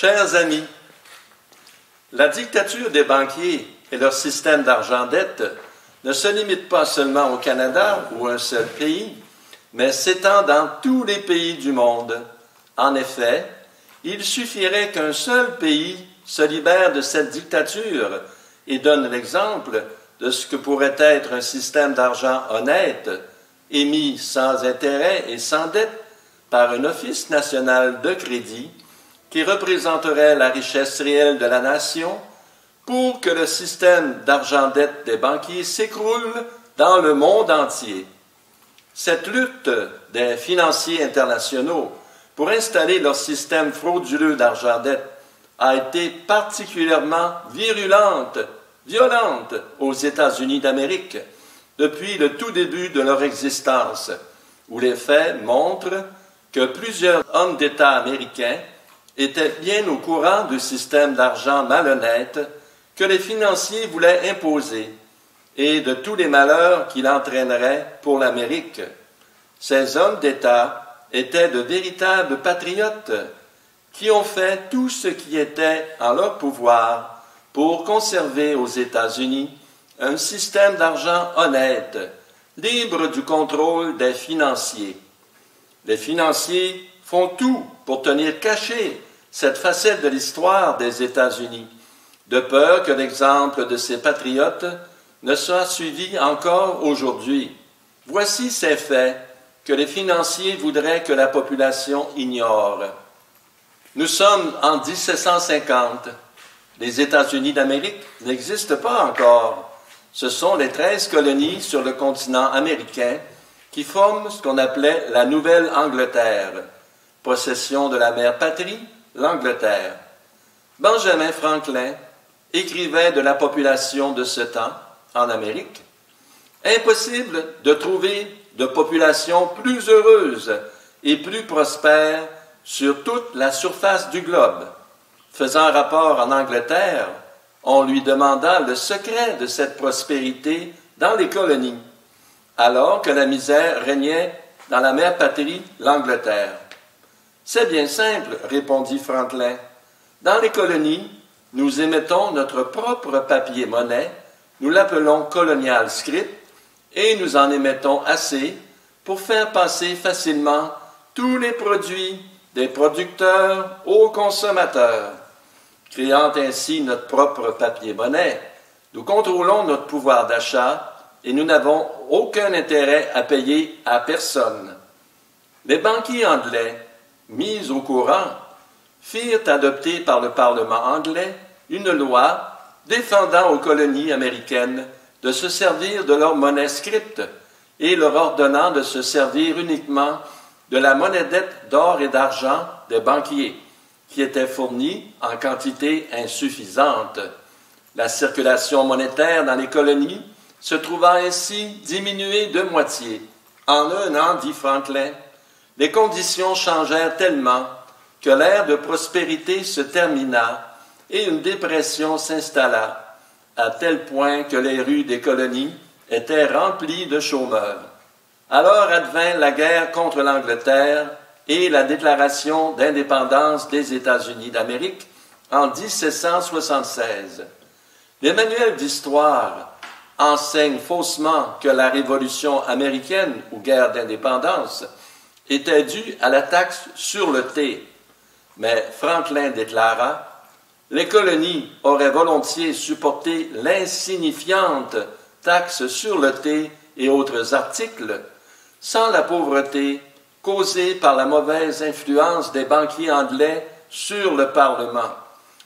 Chers amis, la dictature des banquiers et leur système d'argent-dette ne se limite pas seulement au Canada ou à un seul pays, mais s'étend dans tous les pays du monde. En effet, il suffirait qu'un seul pays se libère de cette dictature et donne l'exemple de ce que pourrait être un système d'argent honnête, émis sans intérêt et sans dette par un office national de crédit qui représenterait la richesse réelle de la nation pour que le système d'argent-dette des banquiers s'écroule dans le monde entier. Cette lutte des financiers internationaux pour installer leur système frauduleux d'argent-dette a été particulièrement violente aux États-Unis d'Amérique depuis le tout début de leur existence, où les faits montrent que plusieurs hommes d'État américains étaient bien au courant du système d'argent malhonnête que les financiers voulaient imposer et de tous les malheurs qu'il entraînerait pour l'Amérique. Ces hommes d'État étaient de véritables patriotes qui ont fait tout ce qui était en leur pouvoir pour conserver aux États-Unis un système d'argent honnête, libre du contrôle des financiers. Les financiers font tout pour tenir cachée cette facette de l'histoire des États-Unis, de peur que l'exemple de ces patriotes ne soit suivi encore aujourd'hui. Voici ces faits que les financiers voudraient que la population ignore. Nous sommes en 1750. Les États-Unis d'Amérique n'existent pas encore. Ce sont les 13 colonies sur le continent américain qui forment ce qu'on appelait la Nouvelle-Angleterre, possession de la mère patrie, l'Angleterre. Benjamin Franklin écrivait de la population de ce temps, en Amérique, « Impossible de trouver de population plus heureuse et plus prospère sur toute la surface du globe. » Faisant rapport en Angleterre, on lui demanda le secret de cette prospérité dans les colonies, alors que la misère régnait dans la mère patrie, l'Angleterre. « C'est bien simple, répondit Franklin. Dans les colonies, nous émettons notre propre papier-monnaie, nous l'appelons colonial script, et nous en émettons assez pour faire passer facilement tous les produits des producteurs aux consommateurs. Créant ainsi notre propre papier-monnaie, nous contrôlons notre pouvoir d'achat et nous n'avons aucun intérêt à payer à personne. » Les banquiers anglais, mis au courant, firent adopter par le Parlement anglais une loi défendant aux colonies américaines de se servir de leur monnaie script et leur ordonnant de se servir uniquement de la monnaie dette d'or et d'argent des banquiers, qui était fournie en quantité insuffisante. La circulation monétaire dans les colonies se trouva ainsi diminuée de moitié. En un an, dit Franklin, les conditions changèrent tellement que l'ère de prospérité se termina et une dépression s'installa, à tel point que les rues des colonies étaient remplies de chômeurs. Alors advint la guerre contre l'Angleterre et la déclaration d'indépendance des États-Unis d'Amérique en 1776. Les manuels d'histoire enseignent faussement que la Révolution américaine ou guerre d'indépendance était due à la taxe sur le thé. Mais Franklin déclara « Les colonies auraient volontiers supporté l'insignifiante taxe sur le thé et autres articles sans la pauvreté causée par la mauvaise influence des banquiers anglais sur le Parlement,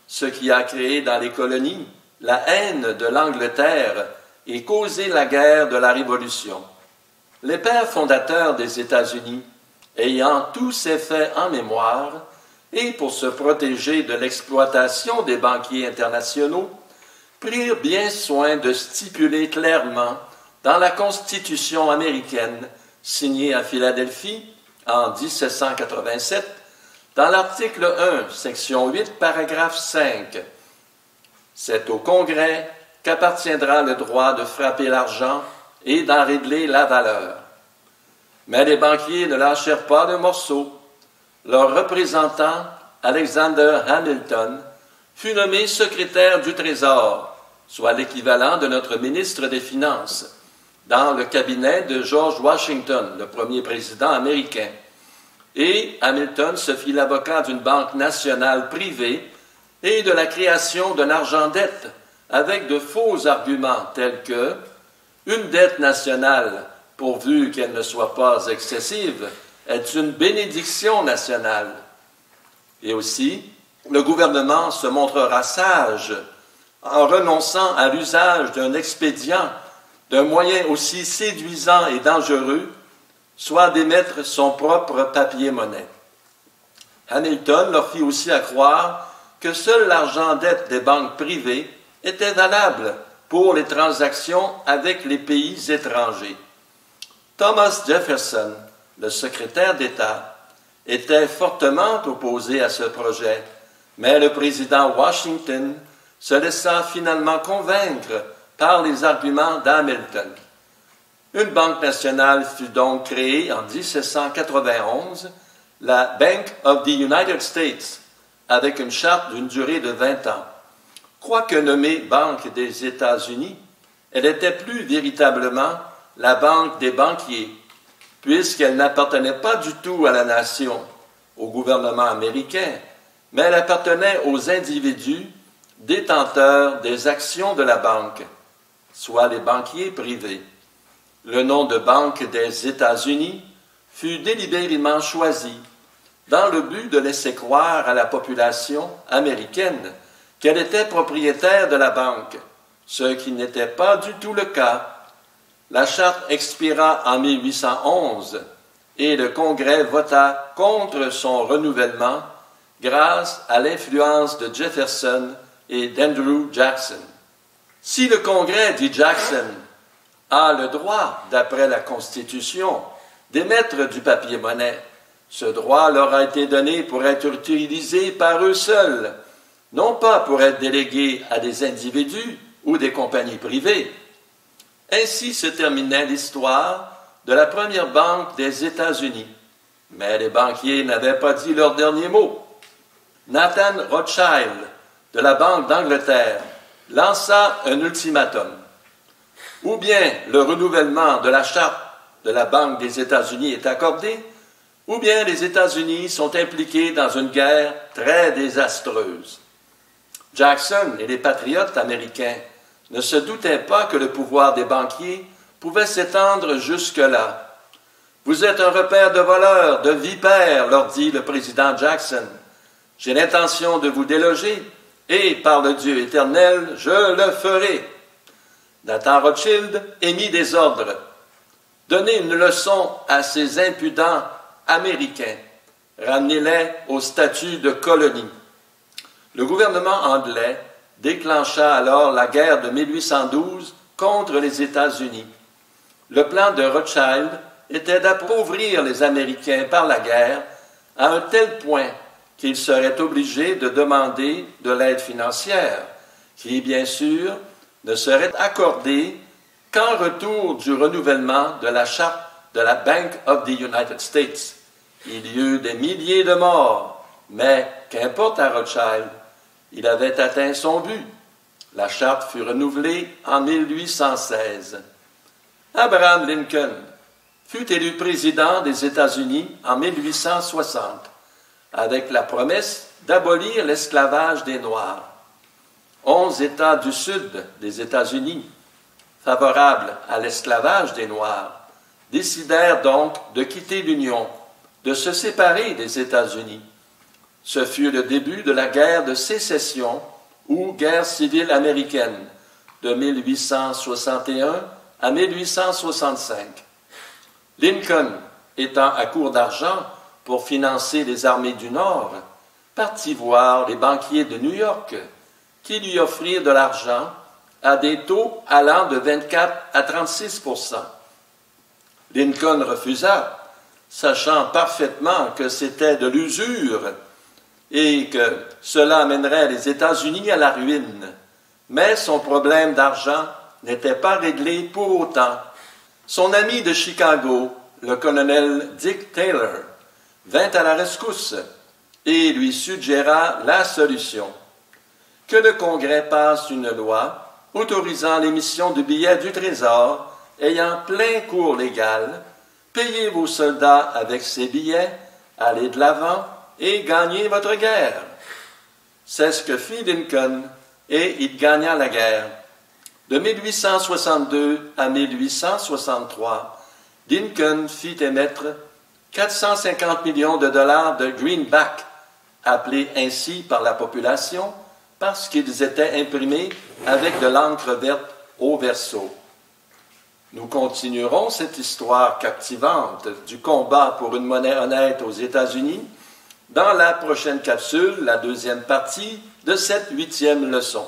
ce qui a créé dans les colonies la haine de l'Angleterre et causé la guerre de la Révolution. » Les pères fondateurs des États-Unis, ayant tous ces faits en mémoire, et pour se protéger de l'exploitation des banquiers internationaux, prirent bien soin de stipuler clairement dans la Constitution américaine, signée à Philadelphie en 1787, dans l'article 1, section 8, paragraphe 5. « C'est au Congrès qu'appartiendra le droit de frapper l'argent et d'en régler la valeur. » Mais les banquiers ne lâchèrent pas le morceau. Leurs représentants Alexander Hamilton, fut nommé secrétaire du Trésor, soit l'équivalent de notre ministre des Finances, dans le cabinet de George Washington, le premier président américain. Et Hamilton se fit l'avocat d'une banque nationale privée et de la création d'un argent-dette avec de faux arguments tels que une dette nationale, pourvu qu'elle ne soit pas excessive, est une bénédiction nationale. Et aussi, le gouvernement se montrera sage en renonçant à l'usage d'un expédient, d'un moyen aussi séduisant et dangereux, soit d'émettre son propre papier-monnaie. Hamilton leur fit aussi à croire que seul l'argent-dette des banques privées était valable pour les transactions avec les pays étrangers. Thomas Jefferson, le secrétaire d'État, était fortement opposé à ce projet, mais le président Washington se laissa finalement convaincre par les arguments d'Hamilton. Une banque nationale fut donc créée en 1791, la Bank of the United States, avec une charte d'une durée de 20 ans. Quoique nommée Banque des États-Unis, elle était plus véritablement la banque des banquiers, puisqu'elle n'appartenait pas du tout à la nation, au gouvernement américain, mais elle appartenait aux individus détenteurs des actions de la banque, soit les banquiers privés. Le nom de Banque des États-Unis fut délibérément choisi dans le but de laisser croire à la population américaine qu'elle était propriétaire de la banque, ce qui n'était pas du tout le cas. La charte expira en 1811 et le Congrès vota contre son renouvellement grâce à l'influence de Jefferson et d'Andrew Jackson. Si le Congrès, dit Jackson, a le droit, d'après la Constitution, d'émettre du papier-monnaie, ce droit leur a été donné pour être utilisé par eux seuls, non pas pour être délégué à des individus ou des compagnies privées. Ainsi se terminait l'histoire de la première banque des États-Unis. Mais les banquiers n'avaient pas dit leur dernier mot. Nathan Rothschild, de la Banque d'Angleterre, lança un ultimatum. Ou bien le renouvellement de la charte de la Banque des États-Unis est accordé, ou bien les États-Unis sont impliqués dans une guerre très désastreuse. Jackson et les patriotes américains ne se doutaient pas que le pouvoir des banquiers pouvait s'étendre jusque-là. « Vous êtes un repère de voleurs, de vipères, leur dit le président Jackson. J'ai l'intention de vous déloger, et par le Dieu éternel, je le ferai. » Nathan Rothschild émit des ordres. Donnez une leçon à ces impudents Américains. Ramenez-les au statut de colonie. Le gouvernement anglais déclencha alors la guerre de 1812 contre les États-Unis. Le plan de Rothschild était d'appauvrir les Américains par la guerre à un tel point qu'ils seraient obligés de demander de l'aide financière, qui, bien sûr, ne serait accordée qu'en retour du renouvellement de la charte de la Bank of the United States. Il y eut des milliers de morts, mais qu'importe à Rothschild, il avait atteint son but. La charte fut renouvelée en 1816. Abraham Lincoln fut élu président des États-Unis en 1860, avec la promesse d'abolir l'esclavage des Noirs. 11 États du sud des États-Unis, favorables à l'esclavage des Noirs, décidèrent donc de quitter l'Union, de se séparer des États-Unis. Ce fut le début de la guerre de sécession ou guerre civile américaine de 1861 à 1865. Lincoln, étant à court d'argent pour financer les armées du Nord, partit voir les banquiers de New York qui lui offrirent de l'argent à des taux allant de 24 à 36 %. Lincoln refusa, sachant parfaitement que c'était de l'usure et que cela amènerait les États-Unis à la ruine. Mais son problème d'argent n'était pas réglé pour autant. Son ami de Chicago, le colonel Dick Taylor, vint à la rescousse et lui suggéra la solution. Que le Congrès passe une loi autorisant l'émission de billets du Trésor ayant plein cours légal, payez vos soldats avec ces billets, allez de l'avant et gagnez votre guerre. C'est ce que fit Lincoln, et il gagna la guerre. De 1862 à 1863, Lincoln fit émettre 450 millions de dollars de greenbacks, appelés ainsi par la population parce qu'ils étaient imprimés avec de l'encre verte au verso. Nous continuerons cette histoire captivante du combat pour une monnaie honnête aux États-Unis dans la prochaine capsule, la deuxième partie de cette 8e leçon.